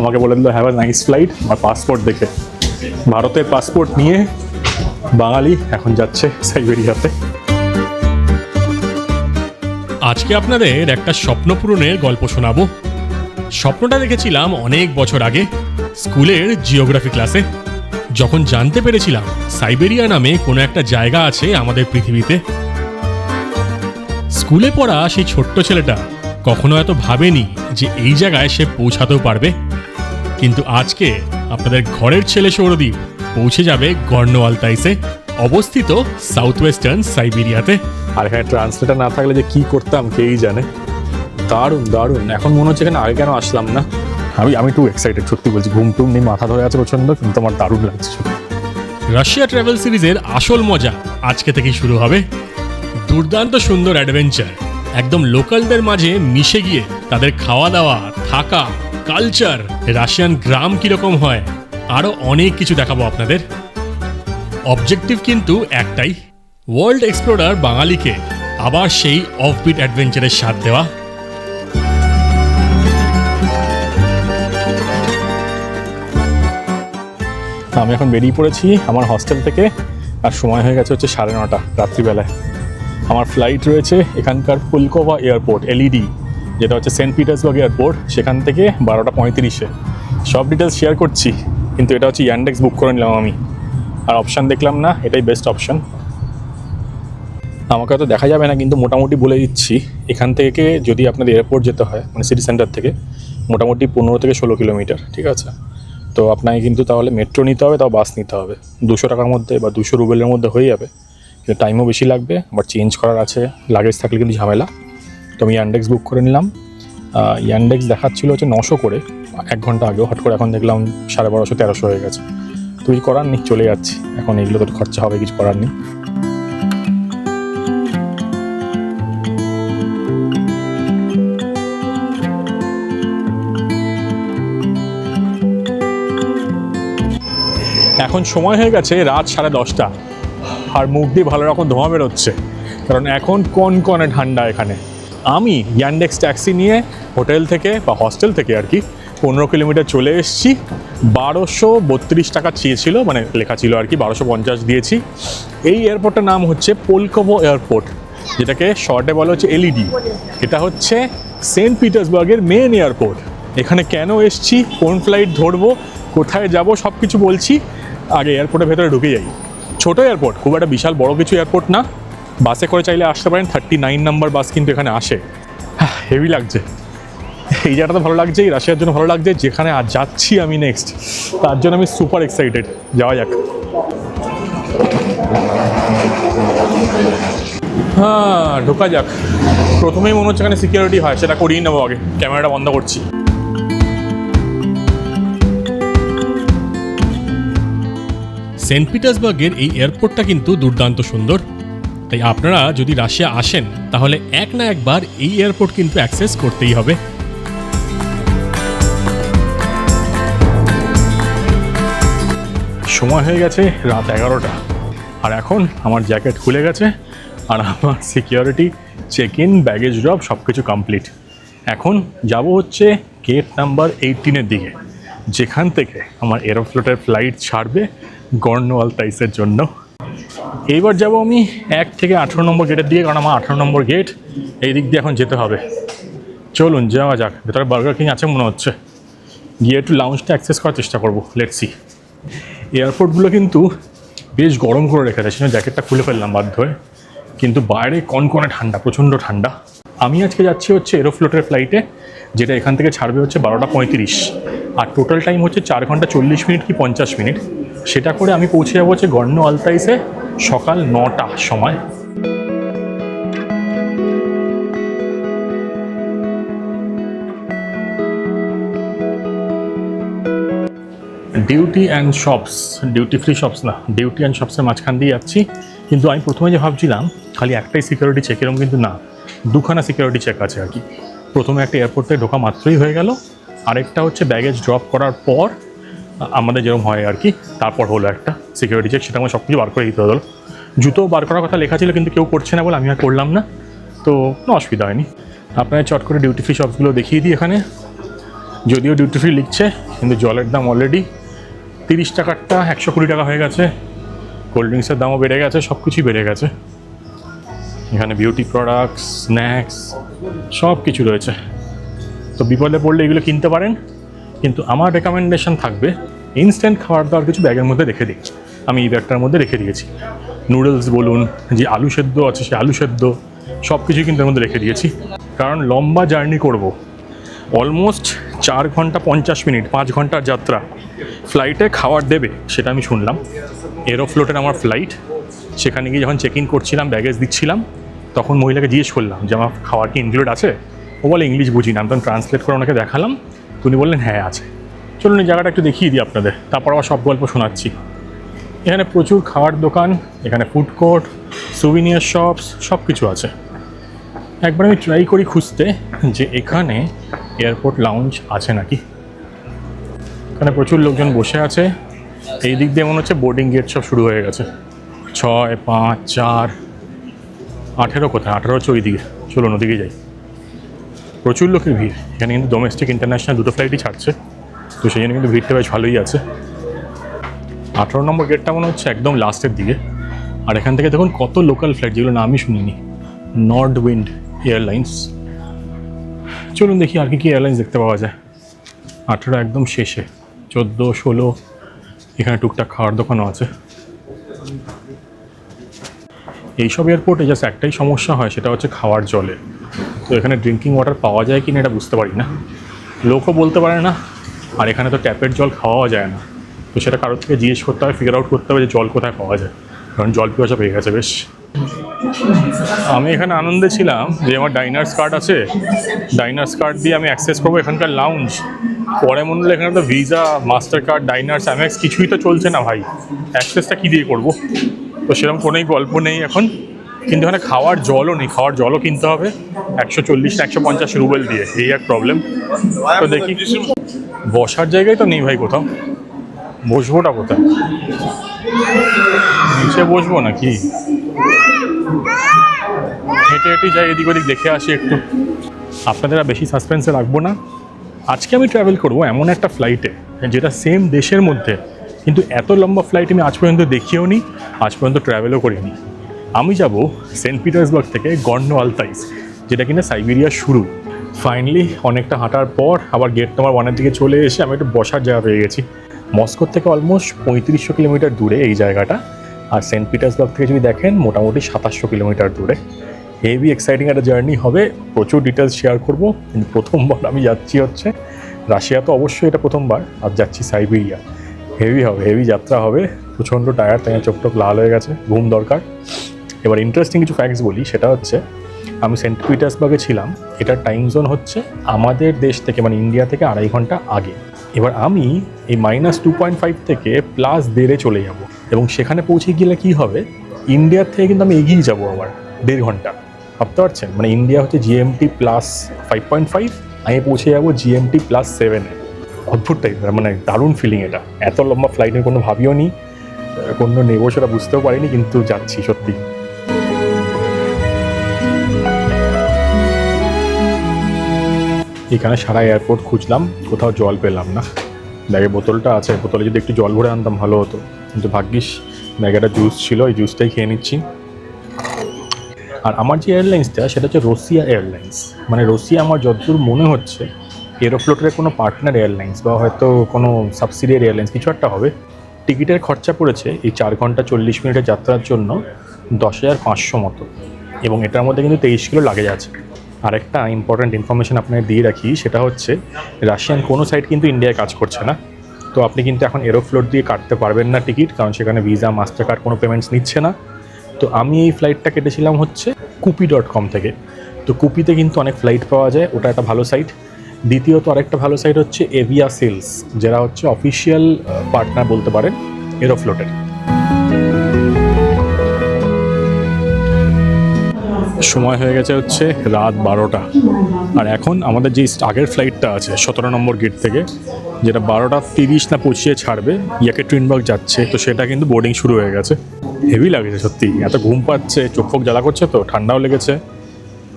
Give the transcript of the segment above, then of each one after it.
আমাকে বলে দিল হ্যাভ আ নাইস ফ্লাইট। আমার পাসপোর্ট দেখে, ভারতের পাসপোর্ট নিয়ে বাঙালি এখন যাচ্ছে সাইবেরিয়াতে। আজকে আপনাদের একটা স্বপ্ন পূরণের গল্প শোনাবো। স্বপ্নটা দেখেছিলাম অনেক বছর আগে স্কুলের জিওগ্রাফি ক্লাসে, যখন জানতে পেরেছিলাম সাইবেরিয়া নামে কোনো একটা জায়গা আছে আমাদের পৃথিবীতে। স্কুলে পড়া সেই ছোট্ট ছেলেটা কখনো এত ভাবেনি যে এই জায়গায় সে পৌঁছাতেও পারবে। কিন্তু আজকে আপনাদের ঘরের ছেলে সৌরদীপ পৌঁছে যাবে গর্নো আলতাইসে অবস্থিত সাউথ ওয়েস্টার্ন সাইবেরিয়াতে। আর এখানে ট্রান্সলেটার না থাকলে যে কি করতাম কেই জানে। দারুণ দারুণ, এখন মনে হচ্ছে এখানে আগে কেন আসলাম না। আমি টু এক্সাইটেড, সত্যি বলছি। ঘুম টুম নেই, মাথা ধরে আছে প্রচন্ড, কিন্তু আমার দারুণ লাগছে। রাশিয়া ট্রাভেল সিরিজের আসল মজা আজকে থেকেই শুরু হবে। দুর্দান্ত সুন্দর অ্যাডভেঞ্চার, একদম লোকালদের মাঝে মিশে গিয়ে তাদের খাওয়া দাওয়া, থাকা, কালচার, রাশিয়ান গ্রাম কিরকম হয়, আরও অনেক কিছু দেখাবো আপনাদের। অবজেক্টিভ কিন্তু একটাই, ওয়ার্ল্ড এক্সপ্লোরার বাঙালিকে আবার সেই অফবিট অ্যাডভেঞ্চারের স্বাদ দেওয়া। আমি এখন বেরিয়ে পড়েছি আমার হস্টেল থেকে, আর সময় হয়ে গেছে হচ্ছে 9:30 রাত্রিবেলায়। আমার ফ্লাইট রয়েছে এখানকার পুলকোভা এয়ারপোর্ট এলইডি, যেটা হচ্ছে সেন্ট পিটার্সবার্গ এয়ারপোর্ট, সেখান থেকে 12:35-এ। সব ডিটেলস শেয়ার করছি, কিন্তু এটা হচ্ছে ইয়ান্ডেক্স বুক করে নিলাম আমি, আর অপশান দেখলাম না, এটাই বেস্ট অপশান। আমাকে হয়তো দেখা যাবে না, কিন্তু মোটামুটি বলে দিচ্ছি, এখান থেকে যদি আপনাদের এয়ারপোর্ট যেতে হয় মানে সিটি সেন্টার থেকে, মোটামুটি 15 থেকে 16 কিলোমিটার, ঠিক আছে? তো আপনাকে কিন্তু তাহলে মেট্রো নিতে হবে, তাও বাস নিতে হবে। 200 টাকার মধ্যে বা 200 রুবেলের মধ্যে হয়ে যাবে, কিন্তু টাইমও বেশি লাগবে, আবার চেঞ্জ করার আছে, লাগেজ থাকলে কিন্তু ঝামেলা। তো আমি ইয়ান্ডেক্স বুক করে নিলাম। ইয়ান্ডেক্স দেখাচ্ছিল হচ্ছে 900 করে 1 ঘন্টা আগেও, হট করে এখন দেখলাম 1250-1300 হয়ে গেছে। তো কিছু করার নেই, চলে যাচ্ছি এখন। এগুলো তো খরচা হবে, কিছু করার নেই। এখন সময় হয়ে গেছে রাত 10:30, আর মুখ দিয়ে ভালো রকম ধোঁয়া বেরোচ্ছে, কারণ এখন কনকনে ঠান্ডা এখানে। আমি ইয়ান্ডেক্স ট্যাক্সি নিয়ে হোটেল থেকে বা হস্টেল থেকে আর কি 15 কিলোমিটার চলে এসেছি। 1232 টাকা চেয়েছিল, মানে লেখা ছিল আর কি, 1250 দিয়েছি। এই এয়ারপোর্টটার নাম হচ্ছে পুলকোভো এয়ারপোর্ট, যেটাকে শর্টে বলা হচ্ছে এলইডি। এটা হচ্ছে সেন্ট পিটার্সবার্গের মেন এয়ারপোর্ট। এখানে কেন এসছি, কোন ফ্লাইট ধরবো, কোথায় যাব, সব কিছু বলছি। আগে এয়ারপোর্টের ভেতরে ঢুকে যাই। ছোটো এয়ারপোর্ট, খুব একটা বিশাল বড় কিছু এয়ারপোর্ট না। বাসে করে চাইলে আসতে পারেন, 39 নাম্বার বাস কিন্তু এখানে আসে। হেভি লাগছে, এই জায়গাটা ভালো লাগছে, এই রাশিয়ার জন্য ভালো লাগছে। যেখানে আর যাচ্ছি আমি নেক্সট, তার জন্য আমি সুপার এক্সাইটেড। যাওয়া যাক। হ্যাঁ, ঢোকা যাক। প্রথমেই মনে হচ্ছে এখানে সিকিউরিটি হয়, সেটা করিয়ে নেবো আগে। ক্যামেরাটা বন্ধ করছি। সেন্ট পিটার্সবার্গের এই এয়ারপোর্টটা কিন্তু দুর্দান্ত সুন্দর, তাই আপনারা যদি রাশিয়া আসেন তাহলে এক না একবার এই এয়ারপোর্ট কিন্তু অ্যাক্সেস করতেই হবে। সময় হয়ে গেছে রাত 11টা, আর এখন আমার জ্যাকেট খুলে গেছে, আর আমার security check in, baggage drop সব কিছু কমপ্লিট। এখন যাব হচ্ছে গেট নাম্বার 18-এর দিকে, যেখান থেকে আমার এরোফ্লোটের ফ্লাইট ছাড়বে গর্নো আলতাইসের জন্য। এইবার যাব আমি 1 থেকে 18 নম্বর গেটের দিকে, কারণ আমার 18 নম্বর গেট এই দিক দিয়ে এখন যেতে হবে। চলুন যাওয়া যাক। ভেতরে বার্গার কিং আছে মনে হচ্ছে, গিয়ে একটু লাউঞ্জটা অ্যাক্সেস করার চেষ্টা করবো। Let's see. এয়ারপোর্টগুলো কিন্তু বেশ গরম করে রেখেছে, সেজন্য জ্যাকেটটা খুলে ফেললাম বাধ্য হয়ে, কিন্তু বাইরে কনকনে ঠান্ডা, প্রচণ্ড ঠান্ডা। আমি আজকে যাচ্ছি হচ্ছে এরোফ্লোটের ফ্লাইটে, যেটা এখান থেকে ছাড়বে হচ্ছে 12:35, আর টোটাল টাইম হচ্ছে 4 ঘন্টা 40 মিনিট কি 50 মিনিট। সেটা করে আমি পৌঁছে যাবো হচ্ছে গর্নো আলতাইসে সকাল 9টার সময়। Duty and shops, duty free shops না, ডিউটি অ্যান্ড শপসের মাঝখান দিয়ে যাচ্ছি। কিন্তু আমি প্রথমে যে ভাবছিলাম খালি একটাই সিকিউরিটি চেক, এরকম কিন্তু না, দুখানা সিকিউরিটি চেক আছে আর কি। প্রথমে একটা এয়ারপোর্টে ঢোকা মাত্রই হয়ে গেল, আরেকটা হচ্ছে ব্যাগেজ ড্রপ করার পর আমাদের যেরকম হয় আর কি, তারপর হলো একটা সিকিউরিটি চেক। সেটা আমার সব কিছু বার করে দিতে হলো। জুতো বার করার কথা লেখা ছিল, কিন্তু কেউ করছে না বলে আমি আর করলাম না, তো কোনো অসুবিধা হয়নি। আপনার চট করে ডিউটি ফ্রি শপসগুলো দেখিয়ে দিই। এখানে যদিও ডিউটি ফ্রি লিখছে, কিন্তু জলের দাম অলরেডি 30 টাকারটা 120 টাকা হয়ে গেছে। কোল্ড ড্রিঙ্কসের দামও বেড়ে গেছে, সব কিছুই বেড়ে গেছে। এখানে বিউটি প্রোডাক্টস, স্ন্যাক্স সব কিছু রয়েছে। তো বিপদে পড়লে এগুলো কিনতে পারেন, কিন্তু আমার রেকমেন্ডেশন থাকবে ইনস্ট্যান্ট খাবার দাবার কিছু ব্যাগের মধ্যে রেখে দিই। আমি এই ব্যাগটার মধ্যে রেখে দিয়েছি। নুডলস বলুন, যে আলু সেদ্ধ আছে সে আলু সেদ্ধ সব কিছুই কিন্তু এর মধ্যে রেখে দিয়েছি। কারণ লম্বা জার্নি করব, অলমোস্ট 4 ঘন্টা 50 মিনিট, 5 ঘন্টার যাত্রা। ফ্লাইটে খাবার দেবে সেটা আমি শুনলাম। এরোফ্লোটের আমার ফ্লাইট, সেখানে গিয়ে যখন চেক ইন করছিলাম, ব্যাগেজ দিচ্ছিলাম, তখন মহিলাকে জিজ্ঞেস করলাম যে আমার খাবার কি ইনক্লুড আছে। ও বলে ইংলিশ বুঝি না, আমি তখন ট্রান্সলেট করে ওনাকে দেখালাম। উনি বললেন হ্যাঁ আছে। চলুন এই জায়গাটা একটু দেখিয়ে দিই আপনাদের, তারপর আবার সব গল্প শোনাচ্ছি। এখানে প্রচুর খাওয়ার দোকান, এখানে ফুড কোর্ট, সুভিনিয়ার শপস সব কিছু আছে। একবার আমি ট্রাই করি খুঁজতে যে এখানে এয়ারপোর্ট লাউঞ্জ আছে নাকি। এখানে প্রচুর লোকজন বসে আছে। এই দিক দিয়ে মনে হচ্ছে বোর্ডিং গেট সব শুরু হয়ে গেছে। 6, 5, 4, 18 কোথায়? 18 হচ্ছে ওই দিকে। চলুন ওদিকে যাই। প্রচুর লোকের ভিড় এখানে, কিন্তু ডোমেস্টিক ইন্টারন্যাশনাল দুটো ফ্লাইটই ছাড়ছে, তো সেই জন্য কিন্তু ভিড়টা বেশ ভালোই আছে। 18 নম্বর গেটটা মনে হচ্ছে একদম লাস্টের দিকে। আর এখান থেকে দেখুন কত লোকাল ফ্লাইট, যেগুলো নামই শুনিনি। North wind airlines. চলুন দেখি আর কি এয়ারলাইন্স দেখতে পাওয়া যায়। 18 একদম শেষে, 14, 16 এখানে টুকটাক খাওয়ার দোকানও আছে। এইসব এয়ারপোর্টে জাস্ট একটাই সমস্যা হয়, সেটা হচ্ছে খাওয়ার জলে। তো এখানে ড্রিঙ্কিং ওয়াটার পাওয়া যায় কি না এটা বুঝতে পারি না, লোকও বলতে পারে না। আর এখানে তো ট্যাপের জল খাওয়াও যায় না, তো সেটা কারোর থেকে জিজ্ঞেস করতে হবে, ফিগার আউট করতে হবে যে জল কোথায় পাওয়া যায়। কারণ জল পিপাসা পেয়ে গেছে বেশ। আমি এখানে আনন্দে ছিলাম যে আমার ডাইনার্স কার্ড আছে, ডাইনার্স কার্ড দিয়ে আমি অ্যাক্সেস করবো এখানকার লাউঞ্জ। পরে মনে হলো এখানে তো visa, master card, Diners, Amex কিছুই তো চলছে না ভাই, অ্যাক্সেসটা কী দিয়ে করবো? তো সেরকম কোনোই গল্প নেই এখন। কিন্তু এখানে খাওয়ার জলও নেই, খাওয়ার জলও কিনতে হবে 140 না 150 রুবেল দিয়ে, এই এক প্রবলেম। তো দেখি, বসার জায়গায় তো নেই ভাই কোথাও, বসবোটা কোথায়? নিচে বসবো নাকি? হেঁটে হেঁটে যাই, এদিক ওদিক দেখে আসি একটু। আপনাদের আর বেশি সাসপেন্সে রাখবো না। আজকে আমি ট্রাভেল করবো এমন একটা ফ্লাইটে যেটা সেম দেশের মধ্যে, কিন্তু এত লম্বা ফ্লাইট আমি আজ পর্যন্ত দেখিও নি, আজ পর্যন্ত ট্রাভেলও করিনি। আমি যাব সেন্ট পিটার্সবার্গ থেকে গর্নো আলতাইস, যেটা কিনা সাইবেরিয়ার শুরু। ফাইনালি অনেকটা হাঁটার পর আবার গেট নাম্বার 1-এর দিকে চলে এসে আমি একটু বসার জায়গা পেয়ে গেছি। মস্কোর থেকে অলমোস্ট 3500 কিলোমিটার দূরে এই জায়গাটা। আর সেন্ট পিটার্সবার্গ থেকে যদি দেখেন মোটামুটি 2700 কিলোমিটার দূরে। হেভি এক্সাইটিং একটা জার্নি হবে, প্রচুর ডিটেলস শেয়ার করব। কিন্তু প্রথমবার আমি যাচ্ছি হচ্ছে রাশিয়া, তো অবশ্যই এটা প্রথমবার, আর যাচ্ছি সাইবেরিয়া। হেভি হবে, হেভি যাত্রা হবে। প্রচণ্ড টায়ার, তাই চোখ টোক লাল হয়ে গেছে, ঘুম দরকার। এবার ইন্টারেস্টিং কিছু ফ্যাক্টস বলি, সেটা হচ্ছে আমি সেন্ট পিটার্সবার্গে ছিলাম, এটার টাইম জোন হচ্ছে আমাদের দেশ থেকে মানে ইন্ডিয়া থেকে 2.5 ঘন্টা আগে। এবার আমি এই -2.5 থেকে +1.5 চলে যাব, এবং সেখানে পৌঁছে গেলে কি হবে, ইন্ডিয়ার থেকে কিন্তু আমি এগিয়ে যাব আবার 1.5 ঘন্টা। ভাবতে পারছেন, মানে ইন্ডিয়া হচ্ছে GMT +5.5, আমি পৌঁছে যাবো GMT +7-এ। অদ্ভুত টাইপের, মানে দারুণ ফিলিং এটা। এত লম্বা ফ্লাইটের কোনো ভাবিও নি, কোনো নেবো সেটা বুঝতেও পারিনি, কিন্তু যাচ্ছি সত্যি। এখানে সারা এয়ারপোর্ট খুঁজলাম, কোথাও জল পেলাম না। ব্যাগে বোতলটা আছে, বোতলে যদি একটু জল ভরে আনতাম ভালো হতো, কিন্তু ভাগ্যিস ব্যাগে একটা জুস ছিল, এই জুসটাই খেয়ে নিচ্ছি। আর আমার যে এয়ারলাইন্সটা সেটা হচ্ছে রোসিয়া এয়ারলাইন্স। মানে রোসিয়া আমার যতদূর মনে হচ্ছে এরোফ্লোটের কোনো পার্টনার এয়ারলাইন্স বা হয়তো কোনো সাবসিডিয়ারি এয়ারলাইন্স কিছু একটা হবে। টিকিটের খরচা পড়েছে এই 4 ঘন্টা 40 মিনিটের যাত্রার জন্য 10,500 মতো, এবং এটার মধ্যে কিন্তু 23 কিলো লাগেজ আছে। আরেকটা ইম্পর্ট্যান্ট ইনফরমেশন আপনাকে দিয়ে রাখি, সেটা হচ্ছে রাশিয়ান কোনো সাইট কিন্তু ইন্ডিয়ায় কাজ করছে না। তো আপনি কিন্তু এখন এরোফ্লোট দিয়ে কাটতে পারবেন না টিকিট, কারণ সেখানে ভিসা, মাস্টার কার্ড কোনো পেমেন্টস নিচ্ছে না। তো আমি এই ফ্লাইটটা কেটেছিলাম হচ্ছে কুপি.com থেকে। তো কুপিতে কিন্তু অনেক ফ্লাইট পাওয়া যায়, ওটা একটা ভালো সাইট। দ্বিতীয়ত আরেকটা ভালো সাইট হচ্ছে এভিয়া সেলস, যারা হচ্ছে অফিসিয়াল পার্টনার বলতে পারেন এরোফ্লোটের। সময় হয়ে গেছে হচ্ছে রাত 12টা, আর এখন আমাদের যে আগের ফ্লাইটটা আছে 17 নম্বর গেট থেকে, যেটা 12:30 না 25 ছাড়বে, ইয়েকাটেরিনবার্গ যাচ্ছে, তো সেটা কিন্তু বোর্ডিং শুরু হয়ে গেছে। হেভি লাগছে সত্যি, এত ঘুম পাচ্ছে, চোখ ফোক জ্বালা করছে, তো ঠান্ডাও লেগেছে।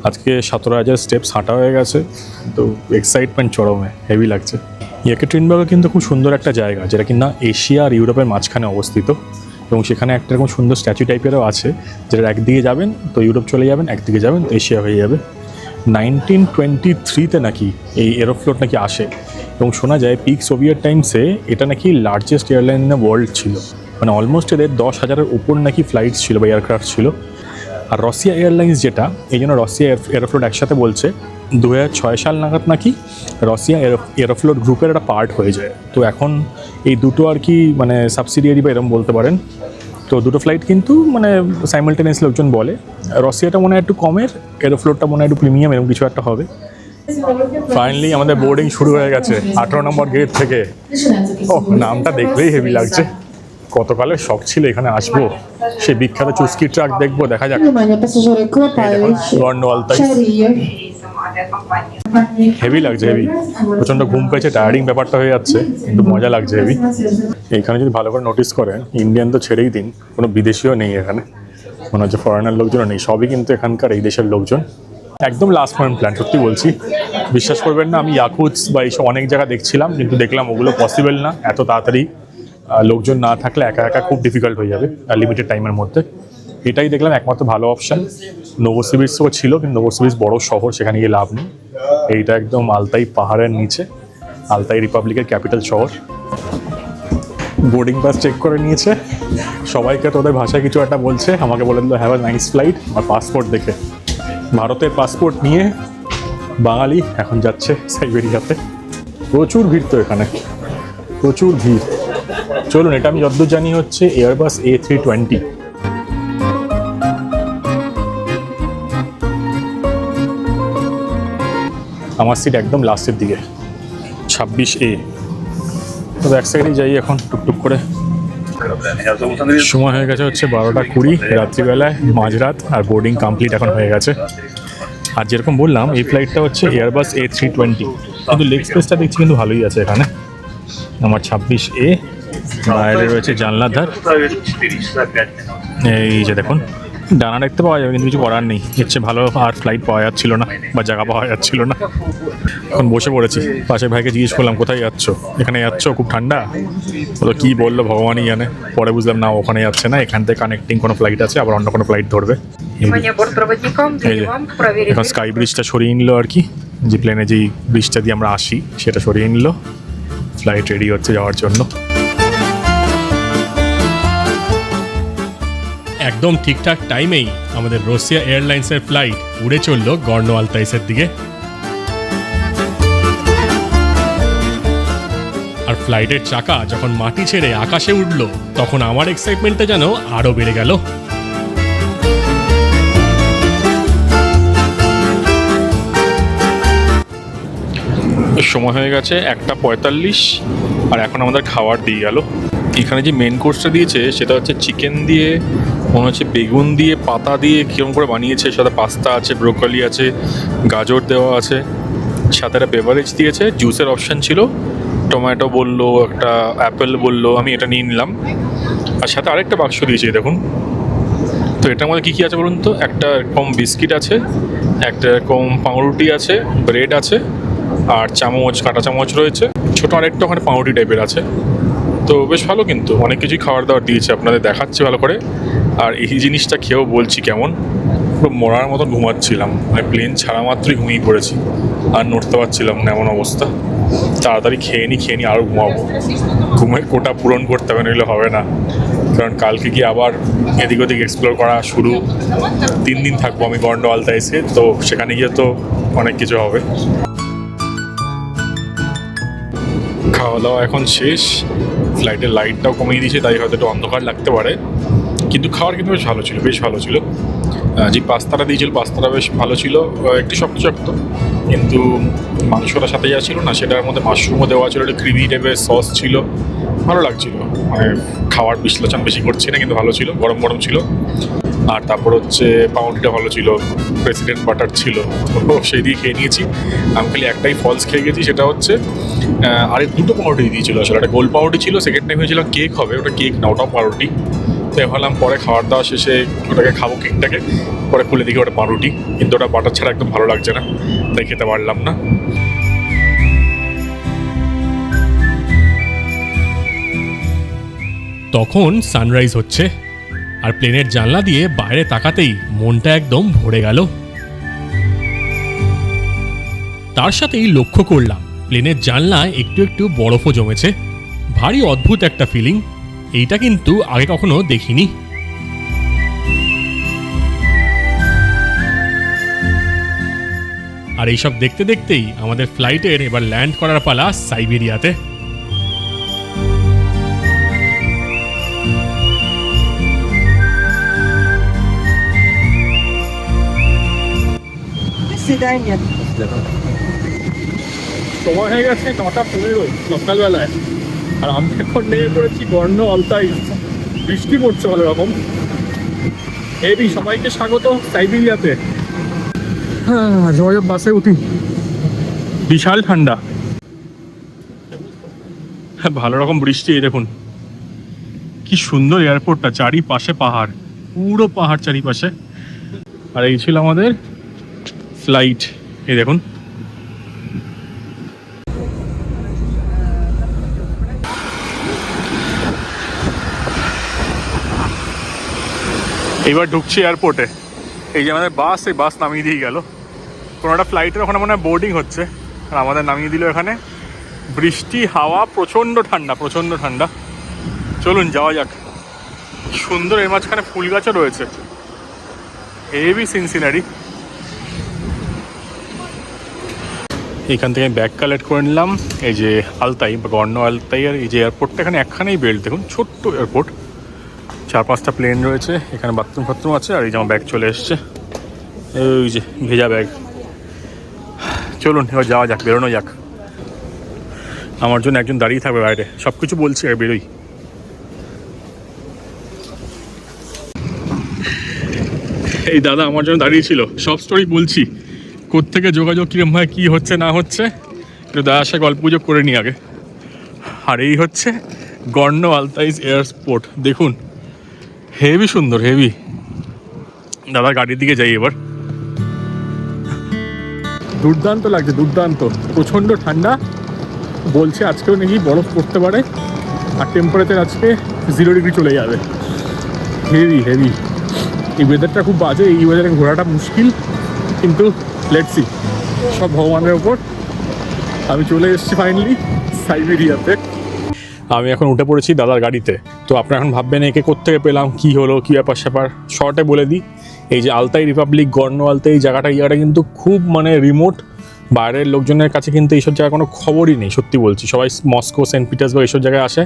আজকে 17,000 স্টেপস হাঁটা হয়ে গেছে, তো এক্সাইটমেন্ট চরমে, হেভি লাগছে। ইয়েকেটেরিনবার্গ কিন্তু খুব সুন্দর একটা জায়গা, যেটা কিনা এশিয়া আর ইউরোপের মাঝখানে অবস্থিত, এবং সেখানে একটা এরকম সুন্দর স্ট্যাচু টাইপেরও আছে, যেটা একদিকে যাবেন তো ইউরোপ চলে যাবেন, একদিকে যাবেন তো এশিয়া হয়ে যাবে। 1923-তে নাকি এই এরোফ্লোট নাকি আসে, এবং শোনা যায় পিক সোভিয়েত টাইমসে এটা নাকি largest airline in the world ছিল, মানে অলমোস্ট এদের 10,000-এর উপর নাকি ফ্লাইটস ছিল বা এয়ারক্রাফট ছিল। আর রাশিয়া এয়ারলাইন্স যেটা, এই জন্য রাশিয়া এরোফ্লোট একসাথে বলছে, 2006 সাল নাগাদ নাকি রাশিয়া এরোফ্লোট গ্রুপের একটা পার্ট হয়ে যায়। তো এখন এই দুটো আর কি মানে সাবসিডিয়ারি বা এরকম বলতে পারেন। তো দুটো ফ্লাইট কিন্তু মানে সাইমালটেনিয়াস লোকজন বলে, রাশিয়াটা মনে হয় একটু কমের, এরোফ্লোটটা মনে হয় একটু প্রিমিয়াম, এরকম কিছু একটা হবে। ফাইনালি আমাদের বোর্ডিং শুরু হয়ে গেছে 18 নম্বর গেট থেকে। ও নামটা দেখলেই হেভি লাগছে, কতকালের শখ ছিল এখানে আসবো, সেই বিখ্যাত চুস্কি ট্রাক দেখবো, দেখা যাক। Внимание, пассажиры, Клопаевич, গন্ডোয়ালতাই Шария. হেভি লাগছে, হেভি প্রচণ্ড ঘুম পেয়েছে, টায়ারিং ব্যাপারটা হয়ে যাচ্ছে, কিন্তু মজা লাগছে হেভি। এখানে যদি ভালো করে নোটিস করেন, ইন্ডিয়ান তো ছেড়েই দিন, কোনো বিদেশিও নেই এখানে, মনে হচ্ছে ফরেনার লোকজনও নেই, সবই কিন্তু এখানকার এই দেশের লোকজন। একদম লাস্ট পয়েন্ট প্ল্যান, সত্যি বলছি, বিশ্বাস করবেন না, আমি ইয়াকুৎস বা এইসব অনেক জায়গা দেখছিলাম, কিন্তু দেখলাম ওগুলো পসিবল না, এত তাড়াতাড়ি লোকজন না থাকলে একা একা খুব ডিফিকাল্ট হয়ে যাবে লিমিটেড টাইমের মধ্যে। এটাই দেখলাম একমাত্র ভালো অপশান। নোভোসিবির্সকও ছিল, কিন্তু নোভোসিবির্স্ক বড় শহর, সেখানে গিয়ে লাভ নেই। এইটা একদম আলতাই পাহাড়ের নিচে, আলতাই রিপাবলিকের ক্যাপিটাল শহর। বোর্ডিং পাস চেক করে নিয়েছে, সবাইকে তোদের ভাষায় কিছু একটা বলছে, আমাকে বলে দিল হ্যাভ আ নাইস ফ্লাইট, আর পাসপোর্ট দেখে ভারতের পাসপোর্ট নিয়ে বাঙালি এখন যাচ্ছে সাইবেরিয়াতে। প্রচুর ভিড় তো এখানে, প্রচুর ভিড়। চলুন, এটা আমি যতদূর জানি হচ্ছে এয়ারবাস A320। আমার সিট একদম লাস্টের দিকে, 26A। তো ব্যাক সাইডে যাই এখন টুকটুক করে। সময় হয়ে গেছে হচ্ছে 12:20 রাত্রিবেলায়, মাঝরাত, আর বোর্ডিং কমপ্লিট এখন হয়ে গেছে। আর যেরকম বললাম, এই ফ্লাইটটা হচ্ছে এয়ারবাস A320, কিন্তু লেগ স্পেসটা দেখছি কিন্তু ভালোই আছে এখানে। আমার 26A, বাইরে রয়েছে জানলার ধার, এই যে দেখুন ডানা দেখতে পাওয়া যাবে, কিন্তু কিছু করার নেই, এর চেয়ে ভালো আর ফ্লাইট পাওয়া যাচ্ছিল না বা জায়গা পাওয়া যাচ্ছিল না। এখন বসে পড়েছি, পাশের ভাইকে জিজ্ঞেস করলাম কোথায় যাচ্ছ, এখানে যাচ্ছ, খুব ঠান্ডা। বলো কী বললো ভগবানই জানে, পরে বুঝলাম না ওখানে যাচ্ছে না, এখান থেকে কানেক্টিং কোনো ফ্লাইট আছে, আবার অন্য কোনো ফ্লাইট ধরবে। Внимание бортпроводникам, এই যে вам проверить. এখন স্কাই ব্রিজটা সরিয়ে নিল আর কি, যে প্লেনে যেই ব্রিজটা দিয়ে আমরা আসি সেটা সরিয়ে নিল, ফ্লাইট রেডি হচ্ছে যাওয়ার জন্য। একদম ঠিকঠাক টাইমেই আমাদের রাশিয়া এয়ারলাইন্সের ফ্লাইট উড়ে চলল গর্নো আলতাইসের দিকে। আর ফ্লাইটের চাকা যখন মাটি ছেড়ে আকাশে উঠল, তখন আমার এক্সাইটমেন্টটা যেন আরও বেড়ে গেল। সময় হয়ে গেছে 1:45, আর এখন আমাদের খাবার দিয়ে গেল। এখানে যে মেন কোর্সটা দিয়েছে সেটা হচ্ছে চিকেন দিয়ে, মনে হচ্ছে বেগুন দিয়ে, পাতা দিয়ে কীরকম করে বানিয়েছে, সাথে পাস্তা আছে, ব্রোকলি আছে, গাজর দেওয়া আছে, সাথে একটা বেভারেজ দিয়েছে, জুসের অপশান ছিল, টমেটো বললো, একটা অ্যাপেল বললো, আমি এটা নিয়ে নিলাম। আর সাথে আরেকটা বাক্স দিয়েছে দেখুন। তো এটার মধ্যে কী কী আছে বলুন তো, একটা এরকম বিস্কিট আছে, একটা এরকম পাউরুটি আছে, ব্রেড আছে, আর চামচ, কাঁটা চামচ রয়েছে, ছোটো আরেকটা ওখানে পাউরুটি টাইপের আছে। তো বেশ ভালো, কিন্তু অনেক কিছুই খাবার দাবার দিয়েছে, আপনাদের দেখাচ্ছি ভালো করে। আর এই জিনিসটা খেয়েও বলছি কেমন, পুরো মরার মতন ঘুমাচ্ছিলাম, মানে প্লেন ছাড়া মাত্রই ঘুমিয়ে পড়েছি, আর নড়তে পারছিলাম না, এমন অবস্থা। তাড়াতাড়ি খেয়ে নিই আরও ঘুমাবো, ঘুমের কোটা পূরণ করতে হবে, নইলে হবে না, কারণ কালকে গিয়ে আবার এদিক ওদিক এক্সপ্লোর করা শুরু। 3 দিন থাকবো আমি গর্নো আলতাইসে, তো সেখানে গিয়ে তো অনেক কিছু হবে। খাওয়া দাওয়া এখন শেষ, ফ্লাইটের লাইটটাও কমিয়ে দিয়েছে, তাই হয়তো একটু অন্ধকার লাগতে পারে, কিন্তু খাওয়ার কিন্তু বেশ ভালো ছিল, বেশ ভালো ছিল। যে পাস্তাটা দিয়েছিল, পাস্তাটা বেশ ভালো ছিল, একটু শক্ত শক্ত, কিন্তু মাংসটার সাথে যা ছিল না, সেটার মধ্যে মাশরুমও দেওয়া ছিল, একটা ক্রিমি টাইপের সস ছিল, ভালো লাগছিল। মানে খাওয়ার বিশ্লেষণ বেশি করছি না, কিন্তু ভালো ছিল, গরম গরম ছিল। আর তারপর হচ্ছে পাউরুটিটা ভালো ছিল, প্রেসিডেন্ট বাটার ছিল, সেই দিয়ে খেয়ে নিয়েছি। আমি খালি একটাই ফলস খেয়ে গেছি, সেটা হচ্ছে আরে 2টো পাউরুটি দিয়েছিল আসলে, একটা গোল পাউরুটি ছিল, সেকেন্ড টাইম হয়েছিল কেক হবে, ওটা কেক না, ওটাও পাউরুটি। তো ভাবলাম পরে খাওয়ার দাওয়া শেষে ওটাকে খাবো, কেকটাকে, পরে খুলে দেখি ওটা পাউরুটি, কিন্তু ওটা বাটার ছাড়া একদম ভালো লাগছে না, তাই খেতে পারলাম না। তখন সানরাইজ হচ্ছে, আর প্লেনের জানলা দিয়ে বাইরে তাকাতেই মনটা একদম ভরে গেল। তার সাথেই লক্ষ্য করলাম প্লেনের জানলায় একটু একটু বরফও জমেছে। ভারী অদ্ভুত একটা ফিলিং, এইটা কিন্তু আগে কখনো দেখিনি। আর এইসব দেখতে দেখতেই আমাদের ফ্লাইটের এবার ল্যান্ড করার পালা সাইবেরিয়াতে। সময় হয়ে গেছে 9:15 সকালবেলায়, আর আমি এখন নেমে পড়েছি গর্ন আলতাই। বৃষ্টি পড়ছে ভালো রকম। এই সবাইকে স্বাগত সাইবেরিয়াতে। যোগাযোগ বাসে উঠি, বিশাল ঠান্ডা, ভালো রকম বৃষ্টি। এই দেখুন কি সুন্দর এয়ারপোর্টটা, চারিপাশে পাহাড়, পুরো পাহাড় চারিপাশে। আর এই ছিল আমাদের ফ্লাইট। এই দেখুন এবার ঢুকছি এয়ারপোর্টে। এই যে আমাদের বাস, এই বাস নামিয়ে দিয়ে গেল। কোনো একটা ফ্লাইটের ওখানে মনে হয় বোর্ডিং হচ্ছে, আর আমাদের নামিয়ে দিল এখানে। বৃষ্টি, হাওয়া, প্রচণ্ড ঠান্ডা, প্রচণ্ড ঠান্ডা। চলুন যাওয়া যাক। সুন্দর, এর মাঝখানে ফুল গাছও রয়েছে, হেভি সিনসিনারি। এখান থেকে ব্যাগ কালেক্ট করে নিলাম। এই যে আলতাই বা গর্ন আলতাই, আর এই যে এয়ারপোর্টটা এখানে একখানেই বেল্ট, দেখুন ছোট্ট এয়ারপোর্ট, 4-5টা প্লেন রয়েছে, এখানে বাথরুম ফাথরুম আছে। আর এই যে আমার ব্যাগ চলে এসছে, ওই যে ভেজা ব্যাগ। চলুন এবার যাওয়া যাক, বেরোনো যাক। আমার জন্য একজন দাঁড়িয়ে থাকবে বাইরে, সব কিছু বলছি, আর বেরোই। এই দাদা আমার জন্য দাঁড়িয়ে ছিল, সব স্টোরি বলছি, কোত্থেকে যোগাযোগ কিরম হয়, কী হচ্ছে না হচ্ছে, একটু দাদার সাথে গল্প গুজব করে নিই আগে। আর এই হচ্ছে গর্ন আলতাইজ এয়ারপোর্ট, দেখুন হেভি সুন্দর, হেভি। দাদার গাড়ির দিকে যাই এবার। দুর্দান্ত লাগছে, দুর্দান্ত। প্রচণ্ড ঠান্ডা, বলছে আজকেও নাকি বরফ পড়তে পারে, আর টেম্পারেচার আজকে 0 ডিগ্রি চলে যাবে। Heavy heavy. এই ওয়েদারটা খুব বাজে, এই ওয়েদারে ঘোরাটা মুশকিল, কিন্তু লেটস সি, সব ভগবানের ওপর। আমি চলে এসেছি ফাইনালি সাইবেরিয়াতে। আমি এখন উঠে পড়েছি দাদার গাড়িতে। তো আপনারা এখন ভাববেন একে কোত্থেকে পেলাম, কী হলো, কী ব্যাপার স্যাপার। শর্টে বলে দিই, এই যে আলতাই রিপাবলিক, গর্ন আলতাই, এই জায়গাটা কিন্তু খুব মানে রিমোট। বাইরের লোকজনের কাছে কিন্তু এইসব জায়গায় কোনো খবরই নেই, সত্যি বলছি। সবাই মস্কো, সেন্ট পিটার্সবার্গ এইসব জায়গায় আসে।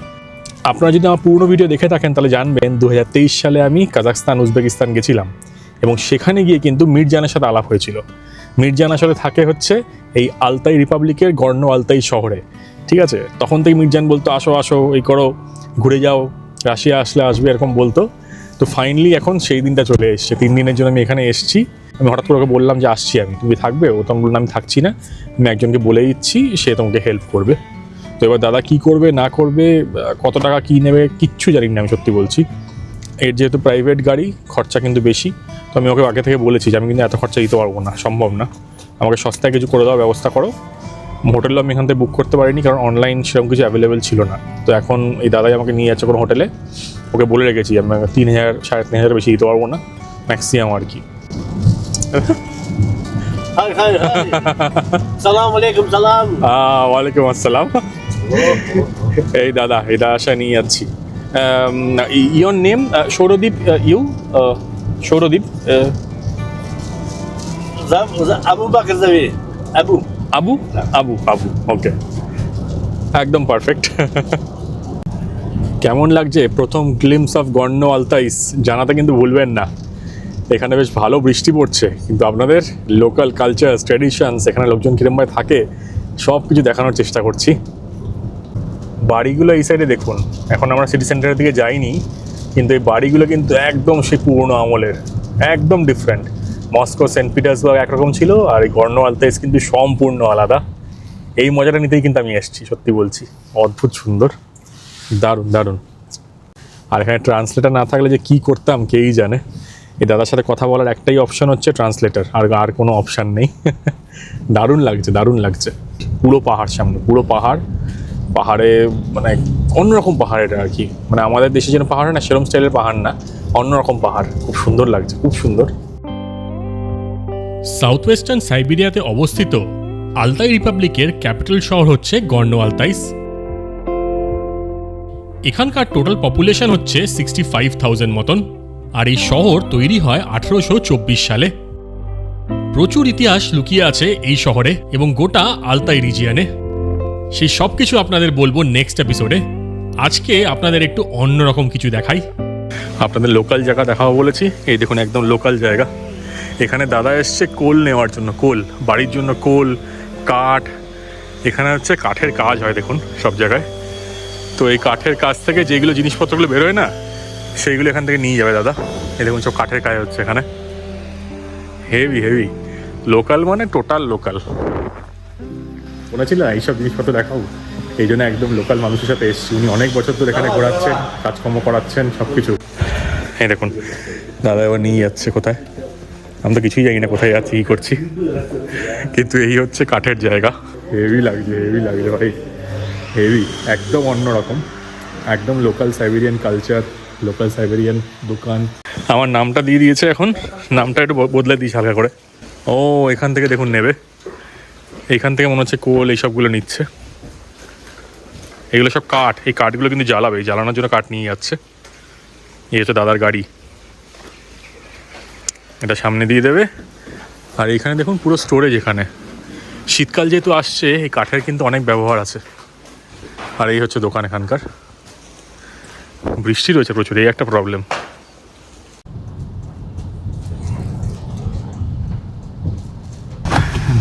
আপনারা যদি আমার পুরনো ভিডিও দেখে থাকেন তাহলে জানবেন 2023 সালে আমি কাজাখস্তান, উজবেকিস্তান গেছিলাম, এবং সেখানে গিয়ে কিন্তু মিরজানের সাথে আলাপ হয়েছিল। মিরজান আসলে থাকে হচ্ছে এই আলতাই রিপাবলিকের গর্ন আলতাই শহরে, ঠিক আছে। তখন থেকে মিরজান বলতো আসো আসো, এই করো, ঘুরে যাও, রাশিয়া আসলে আসবে, এরকম বলতো। তো ফাইনালি এখন সেই দিনটা চলে এসছে। 3 দিনের জন্য আমি এখানে এসেছি। আমি হঠাৎ করে ওকে বললাম যে আসছি আমি, তুমি থাকবে? ও তখন বললাম আমি থাকছি না, আমি একজনকে বলে দিচ্ছি, সে তোমাকে হেল্প করবে। তো এবার দাদা কী করবে না করবে, কত টাকা কী নেবে, কিচ্ছু জানি না, আমি সত্যি বলছি। এর যেহেতু প্রাইভেট গাড়ি, খরচা কিন্তু বেশি। তো আমি ওকে আগে থেকে বলেছি যে আমি কিন্তু এত খরচা দিতে পারবো না, সম্ভব না, আমাকে সস্তায় কিছু করে দেওয়ার ব্যবস্থা করো। হোটেলও আমি এখান থেকে বুক করতে পারিনি, কারণ অনলাইন সেরকম কিছু অ্যাভেলেবেল ছিল না। তো এখন এই দাদাই আমাকে নিয়ে যাচ্ছে কোনো হোটেলে, ওকে বলে রেখেছি আমি 3000, 3500 বেশি দিতে পারবো না, ম্যাক্সিমাম আর কি। ওয়ালাইকুম আসসালাম। এই দাদা, এই দাদার সাথে নিয়ে যাচ্ছি। Your name? Sourodip. You? Sourodip. Abu Bakar যাবে। আবু আবু আবু আবু ওকে, একদম পারফেক্ট। কেমন লাগছে প্রথম গ্লিমস অফ গর্ন আলতাইস? জানাতে কিন্তু ভুলবেন না। এখানে বেশ ভালো বৃষ্টি পড়ছে, কিন্তু আপনাদের লোকাল কালচার, ট্র্যাডিশনস, এখানে লোকজন কীরকমভাবে থাকে, সব কিছু দেখানোর চেষ্টা করছি। বাড়িগুলো এই সাইডে দেখুন। এখন আমরা সিটি সেন্টারের দিকে যাইনি, কিন্তু এই বাড়িগুলো কিন্তু একদম সেই পুরনো আমলের, একদম ডিফারেন্ট। মস্কো, সেন্ট পিটার্সবার্গ একরকম ছিল, আর এই গর্ন আলতাইস কিন্তু সম্পূর্ণ আলাদা। এই মজাটা নিতেই কিন্তু আমি এসেছি, সত্যি বলছি। অদ্ভুত সুন্দর, দারুণ দারুণ। আর এখানে ট্রান্সলেটার না থাকলে যে কী করতাম কেই জানে। এই দাদার সাথে কথা বলার একটাই অপশান হচ্ছে ট্রান্সলেটার, আর কোনো অপশান নেই। দারুণ লাগছে, দারুণ লাগছে। পুরো পাহাড় সামনে, পুরো পাহাড়, পাহাড়ে মানে অন্যরকম পাহাড় এটা আর কি, মানে আমাদের দেশে যেন পাহাড় হয় না সেরকম স্টাইলের পাহাড় না, অন্যরকম পাহাড়, খুব সুন্দর লাগছে, খুব সুন্দর। সাউথ ওয়েস্টার্ন সাইবেরিয়াতে অবস্থিত আলতাই রিপাবলিকের ক্যাপিটাল শহর হচ্ছে গর্নো আলতাইস। এখানকার টোটাল পপুলেশন হচ্ছে 65,000 মতন, আর এই শহর তৈরি হয় 1824 সালে। প্রচুর ইতিহাস লুকিয়ে আছে এই শহরে এবং গোটা আলতাই রিজিয়নে। সেই সব কিছু আপনাদের বলবো নেক্সট এপিসোডে। আজকে আপনাদের একটু অন্যরকম কিছু দেখাই। আপনাদের লোকাল জায়গা দেখাবো বলেছি, এই দেখুন একদম লোকাল জায়গা। এখানে দাদা এসছে কোল নেওয়ার জন্য, কোল, বাড়ির জন্য কোল, কাঠ। এখানে হচ্ছে কাঠের কাজ হয় দেখুন সব জায়গায়। তো এই কাঠের কাজ থেকে যেগুলো জিনিসপত্রগুলো বেরোয় না, সেইগুলো এখান থেকে নিয়ে যাবে দাদা। এই দেখুন সব কাঠের কাজ হচ্ছে এখানে, হেভি হেভি। লোকাল মানে টোটাল লোকাল। বলেছিল এইসব জিনিসপত্র দেখাবো, এই জন্য একদম লোকাল মানুষের সাথে এসছি। উনি অনেক বছর ধরে এখানে ঘোরাচ্ছেন, কাজকর্ম করাচ্ছেন, সব কিছু। এই দেখুন দাদা এবার নিয়ে যাচ্ছে কোথায়, আমি তো কিছুই জানি না কোথায় যাচ্ছি, কী করছি, কিন্তু এই হচ্ছে কাঠের জায়গা। হেভি লাগছে, হেভি লাগছে ভাই, হেভি, একদম অন্যরকম, একদম local Siberian culture, local Siberian দোকান। আমার নামটা দিয়ে দিয়েছে, এখন নামটা একটু বদলে দিয়েছে হালকা করে। ও এখান থেকে দেখুন নেবে, এইখান থেকে মনে হচ্ছে কোল এইসবগুলো নিচ্ছে। এগুলো সব কাঠ, এই কাঠগুলো কিন্তু জ্বালাবে, জ্বালানোর জন্য কাঠ নিয়ে যাচ্ছে। এই হচ্ছে দাদার গাড়ি, এটা সামনে দিয়ে দেবে। আর এইখানে দেখুন পুরো স্টোরেজ। এখানে শীতকাল যেহেতু আসছে, এই কাঠের কিন্তু অনেক ব্যবহার আছে। আর এই হচ্ছে দোকান এখানকার। বৃষ্টি রয়েছে প্রচুর, এই একটা প্রবলেম।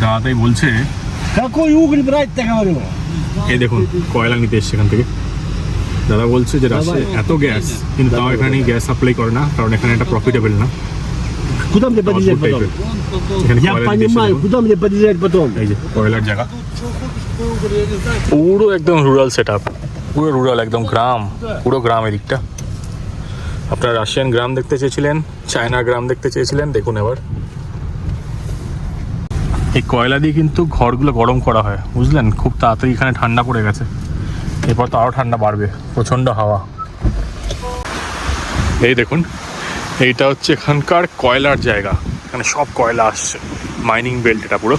দাদাই বলছে Какой уголь брать-то, говорю? এই দেখুন কয়লা নিতে এসছে এখান থেকে। দাদা বলছে যে রাশিয়া এত গ্যাস, কিন্তু তাও এখানে গ্যাস সাপ্লাই করে না, কারণ এখানে এটা প্রফিটেবল না। Куда мне подъезжать потом? এখানে Я কয়লা নিতে এসছে понимаю, দেখুন। куда мне подъезжать потом? এই যে কয়লার জায়গা, পুরো একদম রুরাল সেট আপ, পুরো রুরাল, একদম গ্রাম, পুরো গ্রাম এদিকটা। আপনারা রাশিয়ান গ্রাম দেখতে চেয়েছিলেন, চায়না গ্রাম দেখতে চেয়েছিলেন, দেখুন এবার। এই কয়লা দিয়ে কিন্তু ঘরগুলো গরম করা হয়, বুঝলেন? খুব তাড়াতাড়ি এখানে ঠান্ডা পড়ে গেছে, এরপর তো আরও ঠান্ডা বাড়বে, প্রচণ্ড হাওয়া। এই দেখুন এইটা হচ্ছে এখানকার কয়লার জায়গা, এখানে সব কয়লা আসছে, মাইনিং বেল্ট এটা পুরো।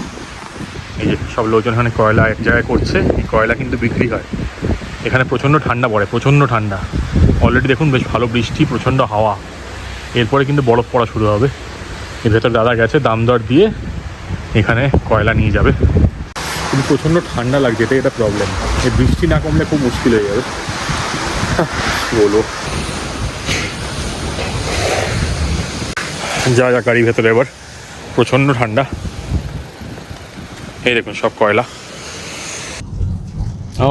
এই যে সব লোকজন এখানে কয়লা এক জায়গায় করছে, এই কয়লা কিন্তু বিক্রি হয়। এখানে প্রচণ্ড ঠান্ডা পড়ে, প্রচণ্ড ঠান্ডা। অলরেডি দেখুন বেশ ভালো বৃষ্টি, প্রচণ্ড হাওয়া, এরপরে কিন্তু বরফ পড়া শুরু হবে। এর ভেতর দাদা গেছে দাম দর দিয়ে এখানে কয়লা নিয়ে যাবে। কিন্তু প্রচণ্ড ঠান্ডা লাগছে, এটাই এটা প্রবলেম। এই বৃষ্টি না কমলে খুব মুশকিল হয়ে যাবে। বলো যা যা গাড়ির ভেতরে এবার, প্রচণ্ড ঠান্ডা। এই দেখুন সব কয়লা। ও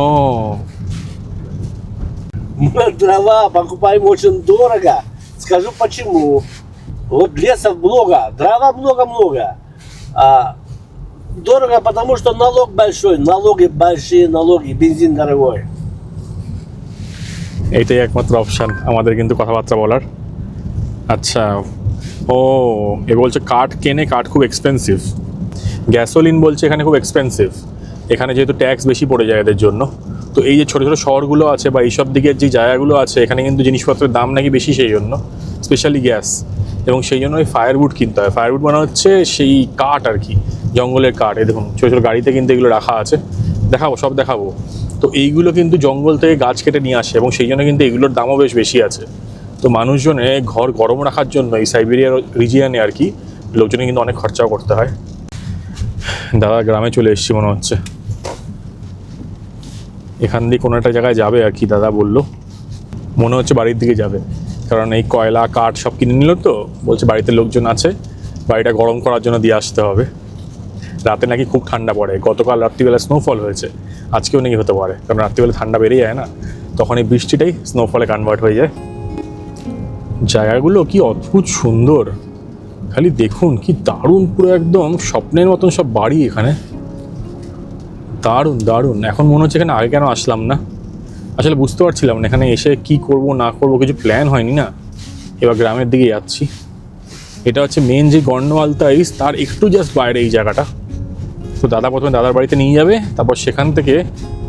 Дрова покупаем очень дорого. Скажу почему. Вот леса много, дрова много-много. А дорого, потому что налог большой, налоги большие, налоги, бензин дорогой. এইটাই একমাত্র অপশান আমাদের কিন্তু কথাবার্তা বলার। আচ্ছা, ও এ বলছে কাঠ কেনে, কাঠ খুব এক্সপেন্সিভ। গ্যাসোলিন বলছে এখানে খুব এক্সপেন্সিভ, এখানে যেহেতু ট্যাক্স বেশি পড়ে যায় এদের জন্য। তো এই যে ছোটো ছোটো শহরগুলো আছে বা এইসব দিকের যে জায়গাগুলো আছে, এখানে কিন্তু জিনিসপত্রের দাম নাকি বেশি, সেই জন্য স্পেশালি গ্যাস। এবং সেই জন্য ওই ফায়ারউড কিনতে হয়। ফায়ারউড মানে হচ্ছে সেই কাঠ আর কি, জঙ্গলের কাঠ। এই দেখুন ছোটো ছোটো গাড়িতে কিন্তু এগুলো রাখা আছে, দেখাবো, সব দেখাবো। তো এইগুলো কিন্তু জঙ্গল থেকে গাছ কেটে নিয়ে আসে, এবং সেই জন্য কিন্তু এগুলোর দামও বেশ বেশি আছে। তো মানুষজনে ঘর গরম রাখার জন্য এই সাইবেরিয়ার রিজিয়নে আর কি লোকজনে কিন্তু অনেক খরচাও করতে হয়। দাদা গ্রামে চলে এসেছি মনে হচ্ছে, এখান দিয়ে কোনো একটা জায়গায় যাবে আর কি। দাদা বললো মনে হচ্ছে বাড়ির দিকে যাবে, কারণ এই কয়লা কাঠ সব কিনে নিল, তো বলছে বাড়িতে লোকজন আছে, বাড়িটা গরম করার জন্য দিয়ে আসতে হবে। রাতে নাকি খুব ঠান্ডা পড়ে, গতকাল রাত্রিবেলা স্নোফল হয়েছে, আজকেও নাকি হতে পারে, কারণ রাত্রিবেলা ঠান্ডা বেড়ে যায় না, তখন এই বৃষ্টিটাই স্নোফলে কনভার্ট হয়ে যায়। জায়গাগুলো কি অদ্ভুত সুন্দর, খালি দেখুন কি দারুণ, পুরো একদম স্বপ্নের মতন সব বাড়ি এখানে, দারুণ দারুণ। এখন মনে হচ্ছে এখানে আগে কেন আসলাম না, আসলে বুঝতে পারছিলাম না এখানে এসে কি করব না করব, কিছু প্ল্যান হয়নি না। এবার গ্রামের দিকে যাচ্ছি। এটা হচ্ছে মেন যে গর্নো আলতাইস, তার একটু জাস্ট বাইরে এই জায়গাটা। তো দাদা প্রথমে দাদার বাড়িতে নিয়ে যাবে, তারপর সেখান থেকে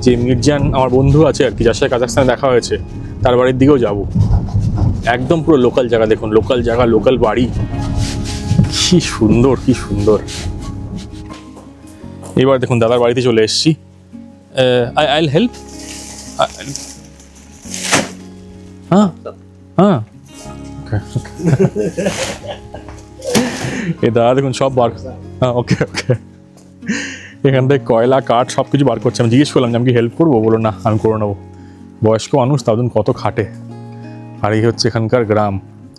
যে মির্জান আমার বন্ধু আছে আর কি, যার সাথে কাজাকস্তানে দেখা হয়েছে, তার বাড়ির দিকেও যাব। একদম পুরো লোকাল জায়গা, দেখুন লোকাল জায়গা, লোকাল বাড়ি, কি সুন্দর কি সুন্দর। এবার দেখুন দাদার বাড়িতে চলে এসেছি। I will help. হ্যাঁ হ্যাঁ, এই দাদা দেখুন সব বার, হ্যাঁ ওকে ওকে, এখান থেকে কয়লা কাঠ সব কিছু বার করছে। আমি জিজ্ঞেস করলাম যে আমি কি হেল্প করবো, বলো না আমি করে নেবো। বয়স্ক মানুষ, তাদের কত খাটে। আর এই হচ্ছে এখানকার গ্রাম,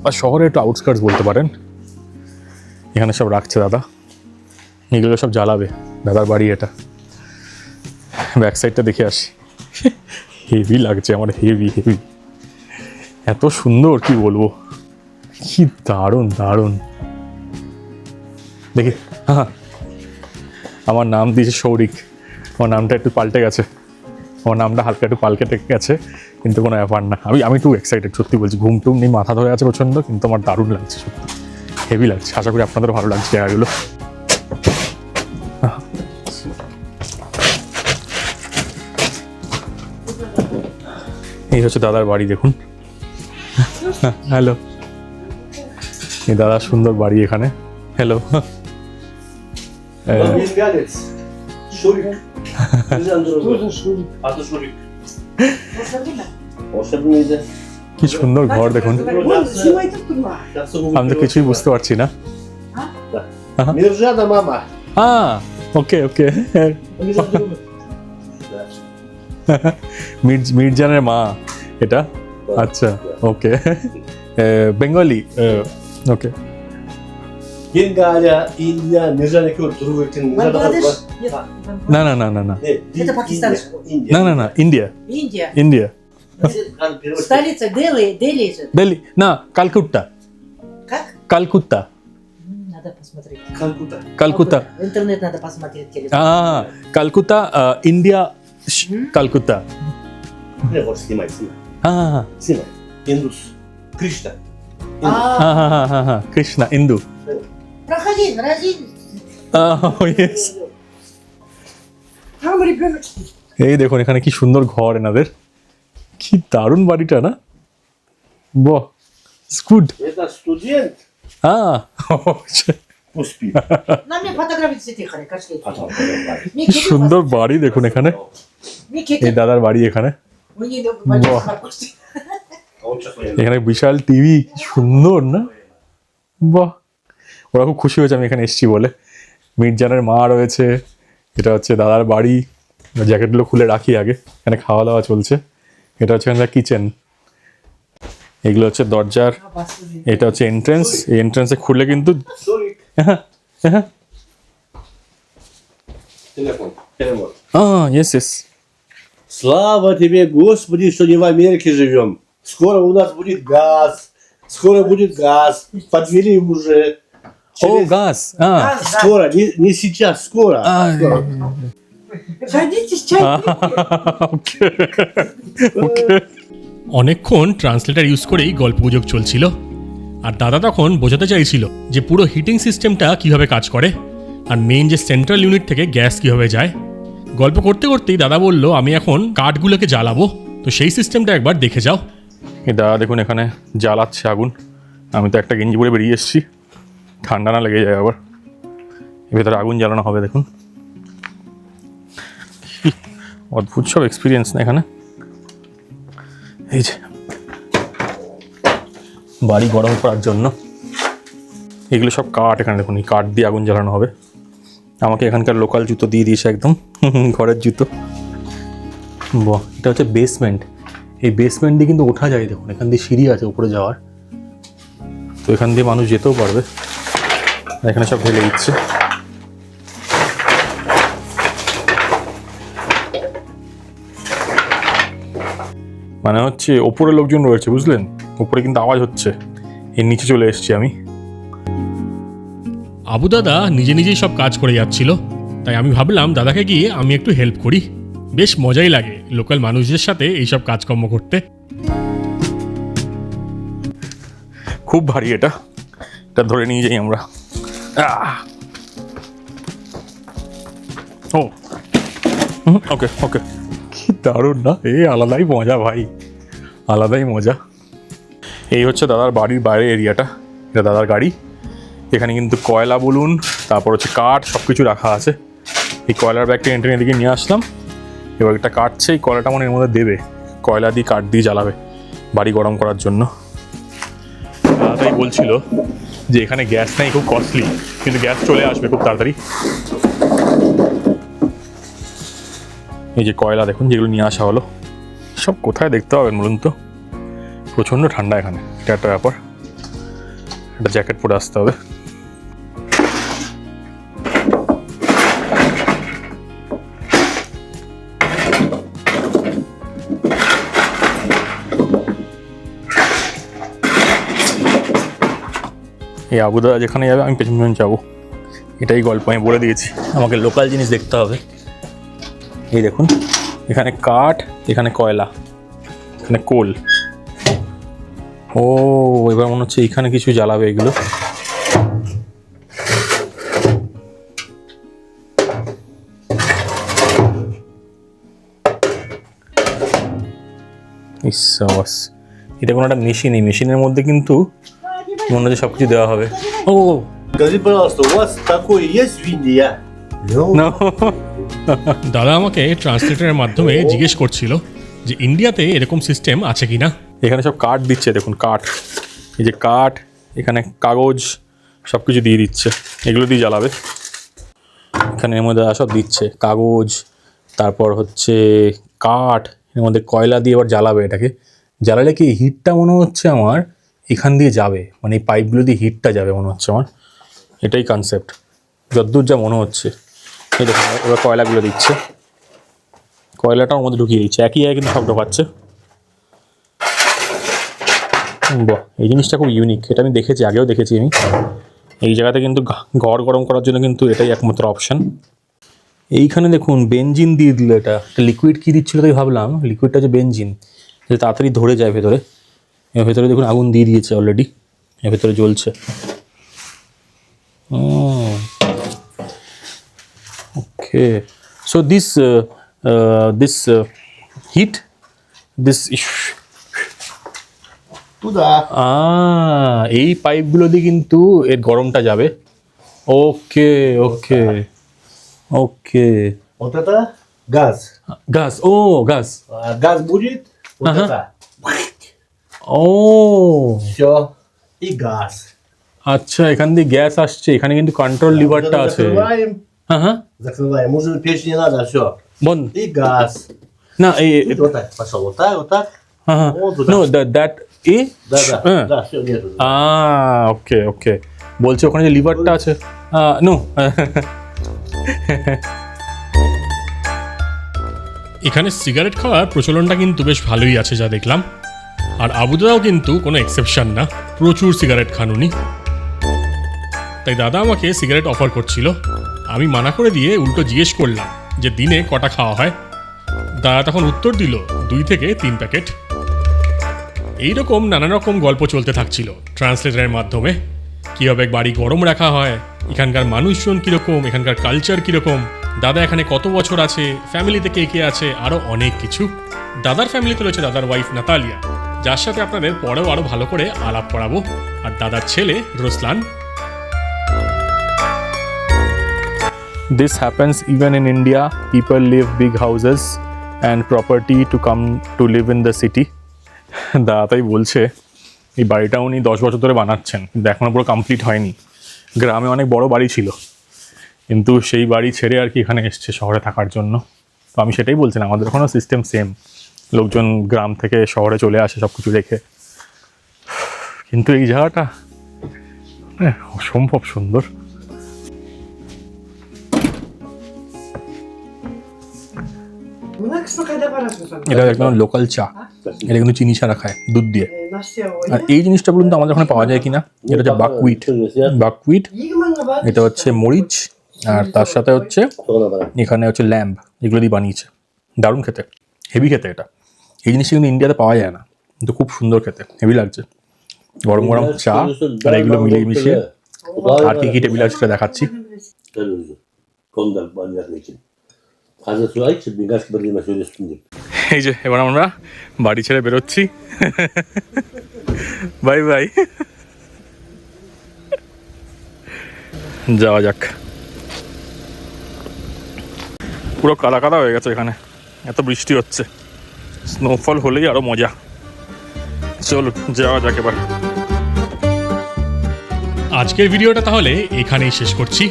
আর শহরে একটু আউটস্কার্টস বলতে পারেন। এখানে সব রাখছে দাদা, এগুলো সব জ্বালাবে। দাদার বাড়ি এটা। ব্যাক সাইডটা দেখে আসি, হেভি লাগছে আমার, হেভি হেভি, এত সুন্দর কি বলবো, কি দারুণ দারুণ। দেখি, হ্যাঁ আমার নাম দিয়েছে সৌরিক, আমার নামটা একটু পাল্টে গেছে, আমার নামটা হালকা একটু পাল্টে গেছে, কিন্তু কোনো ব্যাপার না। আমি একটু এক্সাইটেড, সত্যি বলছি। ঘুম টুম নেই, মাথা ধরে আছে প্রচণ্ড, কিন্তু আমার দারুণ লাগছে, সত্যি হেভি লাগছে। আশা করি আপনাদেরও ভালো লাগছে জায়গাগুলো। এই হচ্ছে দাদার বাড়ি, দেখুন। হ্যালো, এই দাদার সুন্দর বাড়ি এখানে। হ্যালো, Бенгалец. Шурик. Нельзя другой. А то Шурик. Волшебный, да. কি সুন্দর ঘর দেখুন। আমি তো কিছুই বুঝতে পারছি না। Миржана мама. হ্যাঁ ওকে ওকে, Нельзя другой. মির্জানের মা এটা, আচ্ছা ওকে। বেঙ্গলি, ওকে। Бенгалия, Индия, Миржана какой другой. Бангладеш? Нет. না না না না না Это Пакистан. Индия. না না না, ইন্ডিয়া Индия. ইন্ডিয়া। Столица Дели. Дели же. দিল্লি না, কালকুট্টা Как? কালকুত্তা Надо посмотреть. Калкутта. কালকুত্তা, Интернет надо посмотреть. телефон. কালকুত্তা, ইন্ডিয়া, কালকুত্তা। Не, вот снимай, снимай. হ্যাঁ Снимай. Индус. Кришна. হ্যাঁ হ্যাঁ হ্যাঁ হ্যাঁ, কৃষ্ণা ইন্দু। Проходи, разин. ইয়েস। Там ребенок. এই দেখুন এখানে কি সুন্দর ঘর এনাদের, কি দারুণ বাড়িটা না, বাহ স্কুড। Это студент. হ্যাঁ Пусть спит. На мне фотографии цветы хари, кашки. Потом. কি সুন্দর বাড়ি দেখুন এখানে, এই দাদার বাড়ি এখানে। Мы не большой фотографии. А он сейчас военный. এখানে বিশাল টিভি, সুন্দর না, বাহ। ওরা খুব খুশি হয়েছে আমি এখানে এসেছি বলে। মির্জানের মা রয়েছে, এটা হচ্ছে দাদার বাড়ি। জ্যাকেটগুলো খুলে রাখি আগে, এখানে খাওয়া দাওয়া চলছে। এটা হচ্ছে এখানকার কিচেন, এগুলো হচ্ছে দরজার, এটা হচ্ছে এন্ট্রেন্স। এই এন্ট্রেন্সে খুললে কিন্তু Шурик. Телефон. Перевод. Yes yes. Слава тебе, Господи, что не в Америке живем. Скоро у нас будет газ. Скоро будет газ. Подвели уже. ও গাছ, Скоро, не сейчас, скоро. Скоро. Садитесь, чай. ওকে ওকে। অনেকক্ষণ ট্রান্সলেটর ইউজ করেই গল্পগুজব চলছিল, আর দাদা তখন বোঝাতে চাইছিল যে পুরো হিটিং সিস্টেমটা কিভাবে কাজ করে, আর মেইন যে সেন্ট্রাল ইউনিট থেকে গ্যাস কিভাবে যায়। গল্প করতে করতেই দাদা বলল আমি এখন কাঠগুলোকে জ্বালাবো, তো সেই সিস্টেমটা একবার দেখে যাও। এই দাদা দেখুন এখানে জ্বালাচ্ছে আগুন। আমি তো একটা গেঞ্জি পরে বেরিয়ে এসেছি, ঠান্ডা না লেগে যায় আবার। ভেতরে আগুন জ্বালানো হবে দেখুন, কি অদ্ভুত সব এক্সপিরিয়েন্স না এখানে। এই যে বাড়ি গরম করার জন্য এগুলো সব কাঠ, এখানে দেখুন এই কাঠ দিয়ে আগুন জ্বালানো হবে। আমাকে এখানকার লোকাল জুতো দিয়ে দিয়েছে একদম, ঘরের জুতো। বাহ, এটা হচ্ছে বেসমেন্ট। এই বেসমেন্ট দিয়ে কিন্তু ওঠা যায়, দেখুন এখান দিয়ে সিঁড়ি আছে উপরে যাওয়ার, তো এখান দিয়ে মানুষ যেতেও পারবে। এখানে সব ঢেলে দিচ্ছে। মানে হচ্ছে ওপরে লোকজন রয়েছে, বুঝলেন, উপরে কিন্তু আওয়াজ হচ্ছে। এর নিচে চলে এসেছি আমি। আবু দাদা নিজে নিজেই সব কাজ করে যাচ্ছিল, তাই আমি ভাবলাম দাদাকে গিয়ে আমি একটু হেল্প করি। বেশ মজাই লাগে লোকাল মানুষদের সাথে এইসব কাজকর্ম করতে। খুব ভারী এটা, এটা ধরে নিয়ে যাই আমরা। ও ওকে ওকে, দারুণ না, এই আলাদাই মজা ভাই, আলাদাই মজা। এই হচ্ছে দাদার বাড়ির বাইরের এরিয়াটা, এটা দাদার গাড়ি। এখানে কিন্তু কয়লা বলুন, তারপর হচ্ছে কাঠ, সব কিছু রাখা আছে। এই কয়লার ব্যাগটা এন্ট্রি এদিকে নিয়ে আসলাম। এবার একটা কাটছে, এই কয়লাটা মনে এর মধ্যে দেবে, কয়লা দিয়ে কাঠ দিয়ে জ্বালাবে বাড়ি গরম করার জন্য। দাদাই বলছিল যে এখানে গ্যাস নেই, খুব কস্টলি, কিন্তু গ্যাস চলে আসবে খুব তাড়াতাড়ি। এই যে কয়লা দেখুন যেগুলো নিয়ে আসা হলো, সব কোথায় দেখতে পাবেন বলুন তো? প্রচণ্ড ঠান্ডা এখানে, এটা একটা ব্যাপার, একটা জ্যাকেট পরে আসতে হবে। এই আবুদাদা যেখানে যাবে আমি পেছন পেছন যাবো, এটাই গল্প, আমি বলে দিয়েছি। আমাকে লোকাল জিনিস দেখতে হবে। এই দেখুন, এখানে কাঠ, এখানে কয়লা, এখানে কোল। ও এবার মনে হচ্ছে এখানে কিছু জ্বালাবে এগুলো। ইসাবাস, এটা কোনো একটা মেশিন, এই মেশিনের মধ্যে কিন্তু মনে হচ্ছে সব কিছু দেওয়া হবে। ও Скажи, пожалуйста, у вас такое есть в Индии? না, দাদা আমাকে ট্রান্সলেটরের মাধ্যমে জিজ্ঞেস করছিল যে ইন্ডিয়াতে এরকম সিস্টেম আছে কিনা। এখানে সব কাঠ দিচ্ছে, দেখুন কাঠ, এই যে কাঠ, এখানে কাগজ, সব কিছু দিয়ে দিচ্ছে, এগুলো দিয়ে জ্বালাবে। এখানে এর মধ্যে সব দিচ্ছে, কাগজ, তারপর হচ্ছে কাঠ, এর মধ্যে কয়লা দিয়ে এবার জ্বালাবে। এটাকে জ্বালালে কি হিটটা মনে হচ্ছে আমার এখান দিয়ে যাবে, মানে এই পাইপগুলো দিয়ে হিটটা যাবে মনে হচ্ছে আমার, এটাই কনসেপ্ট যতদূর যা মনে হচ্ছে। এই দেখুন এবার কয়লাগুলো দিচ্ছে, কয়লাটা ওর মধ্যে ঢুকিয়ে দিচ্ছে, একই জায়গায় কিন্তু সব ঢোকাচ্ছে। বাহ, এই জিনিসটা খুব ইউনিক, এটা আমি দেখেছি, আগেও দেখেছি আমি। এই জায়গাতে কিন্তু ঘর গরম করার জন্য কিন্তু এটাই একমাত্র অপশান। এইখানে দেখুন বেনজিন দিয়ে দিল, এটা লিকুইড কী দিচ্ছিলো তাই ভাবলাম লিকুইডটা যে বেনজিন, যে তাড়াতাড়ি ধরে যায় ভেতরে। এর ভেতরে দেখুন আগুন দিয়ে দিয়েছে অলরেডি, এর ভেতরে জ্বলছে। ওকে, সো দিস হিট, দিস Туда. এই পাইপগুলো দিয়ে কিন্তু এর গরমটা যাবে। ওকে ওকে ওকে, Вот это газ. গাছ, ও গাছ, Газ будет, вот Ага. это. ও Все. И газ. আচ্ছা, এখান দিয়ে গ্যাস আসছে, এখানে কিন্তু কন্ট্রোল লিভারটা Вот это আছে। закрываем, হ্যাঁ হ্যাঁ, закрываем. Уже печь не надо, все. বন্ধ И газ. না, এই И вот так пошел. Вот так. হ্যাঁ হ্যাঁ, Вот туда. নো দ্যাট এ Да, да, হ্যাঁ, да, все, нету. ওকে ওকে, বলছে ওখানে যে লিভারটা আছে, নো এখানে সিগারেট খাওয়ার প্রচলনটা কিন্তু বেশ ভালোই আছে যা দেখলাম। আর আবুদাও কিন্তু কোনো এক্সেপশন না, প্রচুর সিগারেট খান উনি। তাই দাদা আমাকে সিগারেট অফার করছিল, আমি মানা করে দিয়ে উল্টো জিজ্ঞেস করলাম যে দিনে কটা খাওয়া হয়। দাদা তখন উত্তর দিল 2 থেকে 3 প্যাকেট। এইরকম নানা রকম গল্প চলতে থাকছিল ট্রান্সলেটারের মাধ্যমে। কীভাবে বাড়ি গরম রাখা হয়, এখানকার মানুষজন কীরকম, এখানকার কালচার কীরকম, দাদা এখানে কত বছর আছে, ফ্যামিলিতে কে কে আছে, আরও অনেক কিছু। দাদার ফ্যামিলিতে রয়েছে দাদার ওয়াইফ নাতালিয়া, যার সাথে আপনাদের পরেও আরও ভালো করে আলাপ করাবো, আর দাদার ছেলে রোসলান। This happens even in India. People leave big houses and property to come to live in the city. দাদাই বলছে এই বাড়িটা উনি 10 বছর ধরে বানাচ্ছেন, কিন্তু এখনও পুরো কমপ্লিট হয়নি। গ্রামে অনেক বড় বাড়ি ছিল, কিন্তু সেই বাড়ি ছেড়ে আর কি এখানে এসছে শহরে থাকার জন্য। তো আমি সেটাই বলছিলাম, আমাদের ওখানেও সিস্টেম সেম, লোকজন গ্রাম থেকে শহরে চলে আসে সব কিছু রেখে। কিন্তু এই জায়গাটা অসম্ভব সুন্দর। এটা একদম লোকাল চা, এটা কিন্তু চিনি ছাড়া খায়, দুধ দিয়ে। আর এই জিনিসটা বলুন তো আমাদের ওখানে পাওয়া যায় কিনা? এটা হচ্ছে বাকহুইট, বাকহুইট, এটা হচ্ছে মরিচ, আর তার সাথে হচ্ছে এখানে হচ্ছে ল্যাম্ব, এগুলো দিয়ে বানিয়েছে। দারুণ খেতে, হেভি খেতে এটা। এই জিনিসটা কিন্তু ইন্ডিয়াতে পাওয়া যায় না, কিন্তু খুব সুন্দর খেতে, হেভি লাগছে। গরম গরম চা আর এগুলো মিলিয়ে মিশিয়ে। আর কি কি টেবিল আছে সেটা দেখাচ্ছি। এই যে এবার আমরা বাড়ি ছেড়ে বেরোচ্ছি। বাই বাই, যাওয়া যাক। পুরো কাদা কাদা হয়ে গেছে এখানে, এত বৃষ্টি হচ্ছে। স্নোফল হলেই আরো মজা। চলো যাওয়া যাক এবার। আজকের ভিডিওটা তাহলে এখানেই শেষ করছি,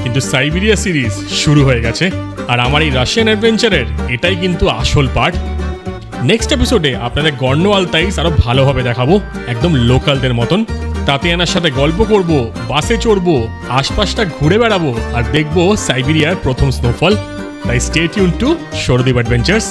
কিন্তু সাইবেরিয়া সিরিজ শুরু হয়ে গেছে, আর আমার এই রাশিয়ান অ্যাডভেঞ্চারের এটাই কিন্তু আসল পার্ট। নেক্সট এপিসোডে আপনাদের গর্নো আলতাইস আরো ভালোভাবে দেখাবো, একদম লোকালদের মতন। তাতিয়ানার সাথে গল্প করব, বাসে চড়বো, আশপাশটা ঘুরে বেড়াবো, আর দেখবো সাইবেরিয়ার প্রথম স্নোফল। তাই stay tune to Sourodip adventures.